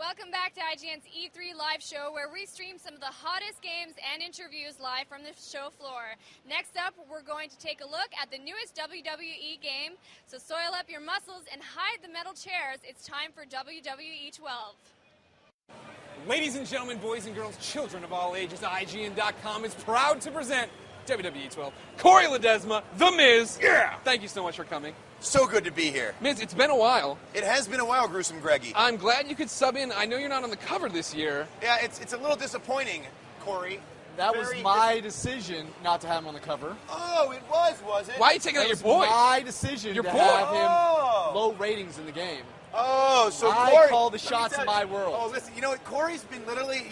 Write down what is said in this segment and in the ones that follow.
Welcome back to IGN's E3 live show, where we stream some of the hottest games and interviews live from the show floor. Next up, we're going to take a look at the newest WWE game. So soil up your muscles and hide the metal chairs. It's time for WWE 12. Ladies and gentlemen, boys and girls, children of all ages, IGN.com is proud to present WWE 12. Corey Ledesma, The Miz. Yeah! Thank you so much for coming. So good to be here. Miz, it's been a while. It has been a while, Gruesome Greggy. I'm glad you could sub in. I know you're not on the cover this year. Yeah, it's a little disappointing, Corey. That was my decision not to have him on the cover. Oh, it was it? Why are you taking out your boy? My decision Your to boy. have him low ratings in the game. Oh, so I Corey, call the shots in my world. Oh, listen, you know what? Corey's been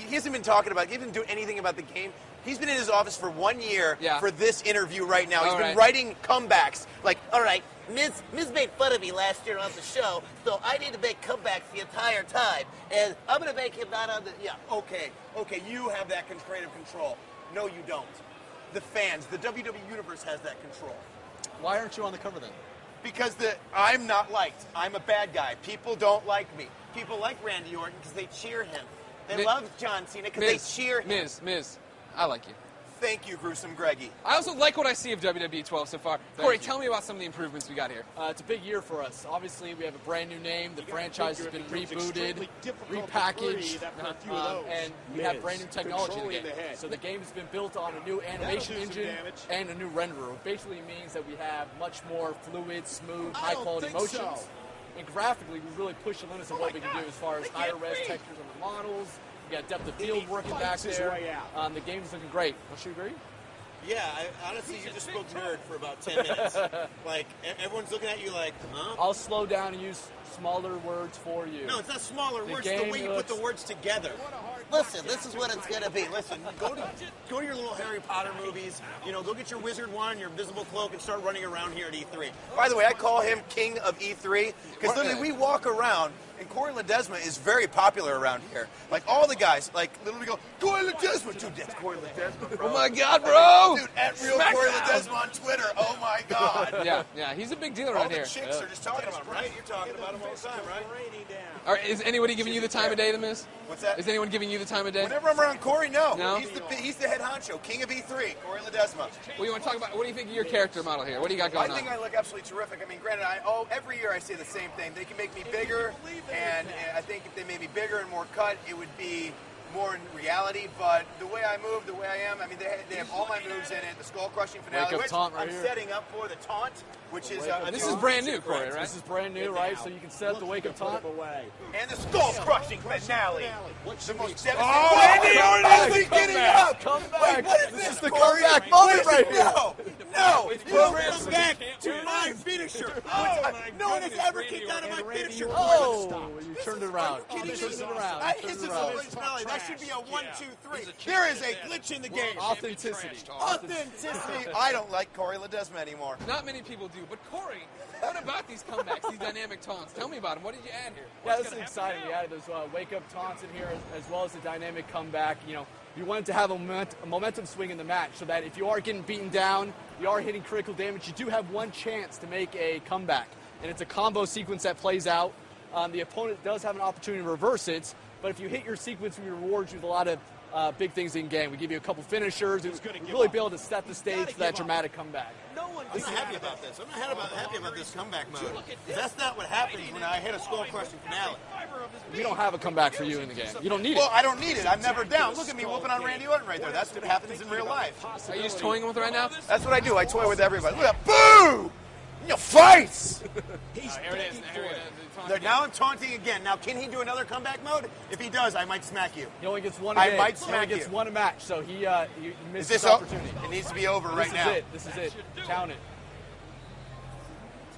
he hasn't been talking about, he hasn't been doing anything about the game. He's been in his office for 1 year for this interview right now. He's been writing comebacks. Like, all right, Miz made fun of me last year on the show, so I need to make comebacks the entire time. And I'm going to make him not on the... Yeah, okay, you have that creative control. No, you don't. The fans, the WWE Universe has that control. Why aren't you on the cover then? Because I'm not liked. I'm a bad guy. People don't like me. People like Randy Orton because they cheer him. They love John Cena because they cheer him. Miz, I like you. Thank you, Gruesome Greggy. I also like what I see of WWE 12 so far. Corey, tell me about some of the improvements we got here. It's a big year for us. Obviously, we have a brand new name. The franchise has been rebooted, repackaged, and we have brand new technology in the game. So the game has been built on a new animation engine and a new renderer, which basically means that we have much more fluid, smooth, high-quality motions. And graphically, we really push the limits of what we can do as far as higher-res textures on the models. We got depth of field working back there. The game's looking great. Don't you agree? Yeah, honestly, you just spoke nerd for about 10 minutes. Like, everyone's looking at you like, huh? I'll slow down and use smaller words for you. No, it's not smaller words. It's the way you put the words together. Listen, this is what it's going to be. Listen, go to your little Harry Potter movies. You know, go get your wizard wand, your invisible cloak, and start running around here at E3. By the way, I call him King of E3 because literally we walk around, and Corey Ledesma is very popular around here. Like, all the guys, like, literally go, Corey Ledesma! Dude, that's Corey Ledesma, bro. Oh, my God, bro! Dude, at real Corey Ledesma on Twitter. Oh, my God. Yeah, he's a big deal around here. All the chicks are just talking about him, right? You're talking about him all the time, right? All right, is anybody giving you the time of day, The Miz? What's that? Is anyone giving you the time of day? Whenever I'm around Corey, no. No? He's the head honcho, King of E3, Corey Ledesma. Well, you want to talk about, what do you think of your character model here? What do you got going on? I think I look absolutely terrific. I mean, granted, every year I say the same thing. They can make me bigger, and I think if they made me bigger and more cut, it would be more in reality, but the way I move, the way I am, I mean, they have all my moves in it. The skull-crushing finale, which I'm setting up for the taunt, which is... this is brand new, Corey, right? This is brand new, right? So you can set up the wake-up taunt. And the skull-crushing finale. The most devastating... Oh, Randy Orton getting up! Come back! Wait, what is this this, is the Corey? comeback moment right here! No! Welcome back to my finisher. No one has ever kicked out of my finisher. Oh, you turned it around. This is originality. That should be a 1, 2, 3. There is a glitch in the game. Authenticity. Authenticity. I don't like Corey Ledesma anymore. Not many people do, but Corey, what about these comebacks, these dynamic taunts? Tell me about them. What did you add here? Yeah, this is exciting. We added those wake-up taunts in here as well as the dynamic comeback. You know, you wanted to have a momentum swing in the match so that if you are getting beaten down, you are hitting critical damage, you do have one chance to make a comeback. And it's a combo sequence that plays out. The opponent does have an opportunity to reverse it, but if you hit your sequence, we reward you with a lot of big things in game. We give you a couple finishers. We really be able to set the stage for that dramatic comeback. I'm not happy about this. I'm not happy about this comeback mode. That's not what happens when I hit a skull-crushing finale. We don't have a comeback for you in the game. You don't need it. Well, I don't need it. I'm never down. Look at me whooping on Randy Orton right there. That's what happens in real life. Are you just toying with it right now? That's what I do. I toy with everybody. Look at that. Boo! You fights! Here it is. Now I'm taunting again. Now, can he do another comeback mode? If he does, I might smack you. He only gets one a game. I might smack you. He only gets one a match, so he missed his opportunity. It needs to be over right now. This is it. Count it.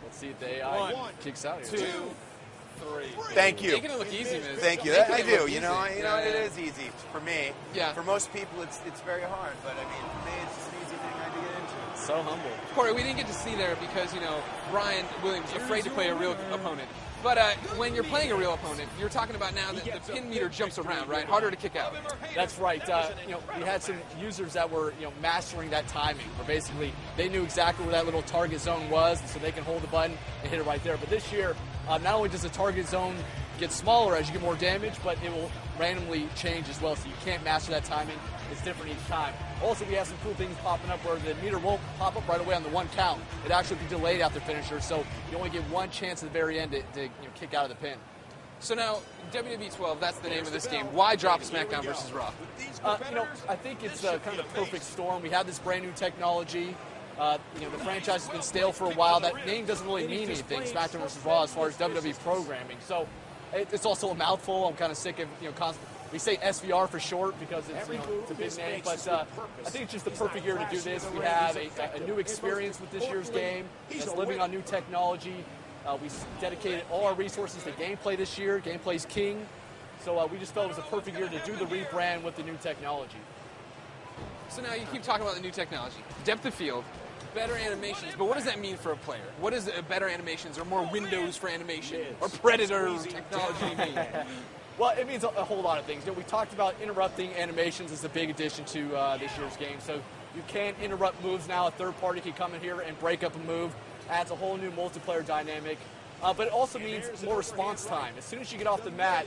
Let's see if the AI kicks out here. 2, 3. Thank you. Making it look easy, Miz. Thank you. I do. You know, it is easy for me. Yeah. For most people, it's very hard. But I mean, for me, it's just an easy thing I had to get into. So humble. Corey, we didn't get to see there because, Brian Williams was afraid to play a real opponent. But when you're playing a real opponent, you're talking about now that the pin meter jumps around, right? Harder to kick out. That's right. We had some users that were, mastering that timing, where basically they knew exactly where that little target zone was, so they can hold the button and hit it right there. But this year, not only does the target zone gets smaller as you get more damage, but it will randomly change as well, so you can't master that timing. It's different each time. Also, we have some cool things popping up where the meter won't pop up right away on the one count. It actually will be delayed after finisher, so you only get one chance at the very end to kick out of the pin. So now, WWE 12, that's the name of this game. Why drop SmackDown versus Raw? I think it's kind of the perfect storm. We have this brand new technology. The franchise has been stale for a while. That name doesn't really mean anything, SmackDown versus Raw, as far as WWE programming. So it's also a mouthful. I'm kind of sick of, we say SVR for short because it's a big name. But I think it's just the perfect year to do this. We have a new experience with this year's game. It's living on new technology. We dedicated all our resources to gameplay this year. Gameplay's king. So we just felt it was a perfect year to do the rebrand with the new technology. So now you keep talking about the new technology. Depth of field, better animations, but what does that mean for a player? What does better animations or more windows for animation or Predator technology mean? Well, it means a whole lot of things. We talked about interrupting animations as a big addition to this year's game. So you can interrupt moves now. A third party can come in here and break up a move. Adds a whole new multiplayer dynamic. But it also means more response time. As soon as you get off the mat,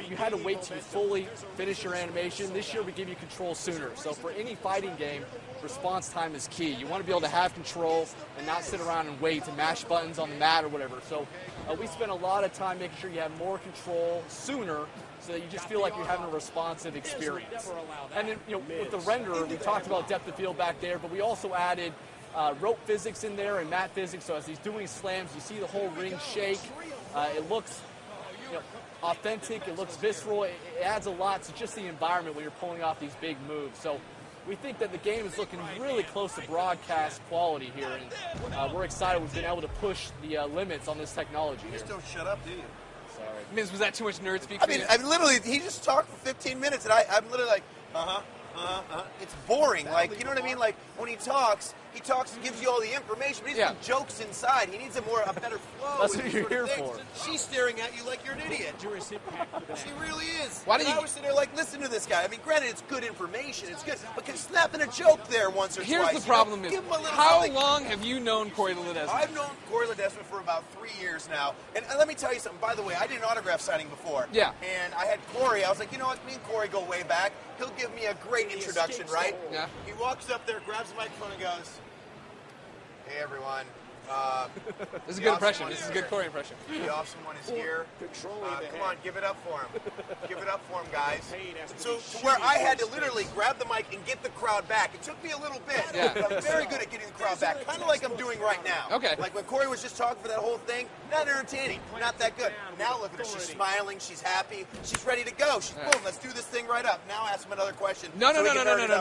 you had to wait to fully finish your animation. This year we give you control sooner. So for any fighting game, response time is key. You want to be able to have control and not sit around and wait to mash buttons on the mat or whatever. So we spend a lot of time making sure you have more control sooner so that you just feel like you're having a responsive experience. And then, with the renderer, we talked about depth of field back there, but we also added rope physics in there and mat physics, so as he's doing slams, you see the whole ring shake. It looks authentic, it looks visceral, it adds a lot to just the environment when you're pulling off these big moves. So we think that the game is looking really close to broadcast quality here, and we're excited we've been able to push the limits on this technology here. You just don't shut up, do you? Sorry. Miz, was that too much nerd speak? I mean, literally, he just talked for 15 minutes, and I'm literally like, It's boring. Like, you know what I mean? Like, when he talks and gives you all the information, but he's got jokes inside. He needs a better flow. That's what you're here for. She's staring at you like you're an idiot. She really is. Why do you? I was sitting there like, listen to this guy. I mean, granted, it's good information. It's good. But can snap in a joke there once or twice. Here's the problem: is how long have you known Corey Ledesma? I've known Corey Ledesma for about 3 years now. And let me tell you something. By the way, I did an autograph signing before. Yeah. And I had Corey. I was like, you know what? Me and Corey go way back. He'll give me a great introduction, right? Yeah. He walks up there, grabs the microphone, and goes, "Hey, everyone. This is a good impression. This is a good Corey impression. The awesome one is here. Come on, give it up for him. Give it up for him, guys." So to where I had to literally grab the mic and get the crowd back. It took me a little bit, but I'm very good at getting the crowd back, kind of like I'm doing right now. Okay. Like when Corey was just talking for that whole thing, not entertaining, not that good. Now look at her. She's smiling. She's happy. She's ready to go. She's boom. Let's do this thing right up. Now ask him another question. No. So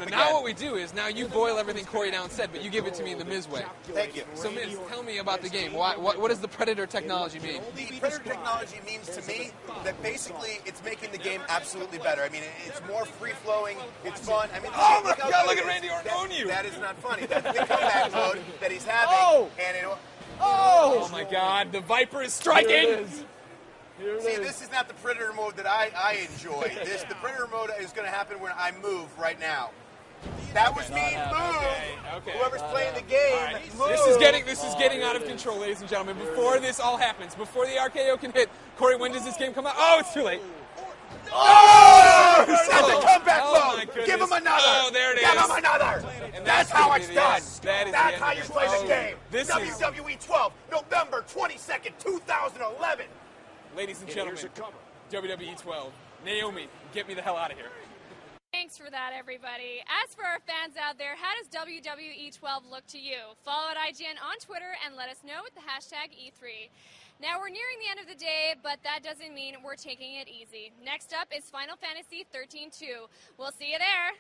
Now what we do is now you boil everything Corey down said, but you give it to me the Miz way. Thank you. So Miz, tell me about the game. What does the Predator technology mean? The Predator technology means to me that basically it's making the game absolutely better. I mean, it's more free-flowing, it's fun. I mean, oh my God, look at Randy Orton on you. That is not funny. That's the comeback mode that he's having. Oh my God, the Viper is striking. Here it See, is. this is not the Predator mode that I enjoy. The Predator mode is going to happen when I move right now. That was me. Move. Okay. Whoever's playing the game, move. This is getting out of control, ladies and gentlemen. Before this all happens, before the RKO can hit, Corey, when does this game come out? Oh, it's too late. Oh! That's a comeback my mode. goodness. Give him another. Oh, there it is. Give him another. And That's how it's done. That's how you play the game. This WWE 12, November 22nd, 2011. Ladies and gentlemen, WWE 12. Naomi, get me the hell out of here. Thanks for that, everybody. As for our fans out there, how does WWE 12 look to you? Follow at IGN on Twitter and let us know with the hashtag E3. Now, we're nearing the end of the day, but that doesn't mean we're taking it easy. Next up is Final Fantasy 13-2. We'll see you there.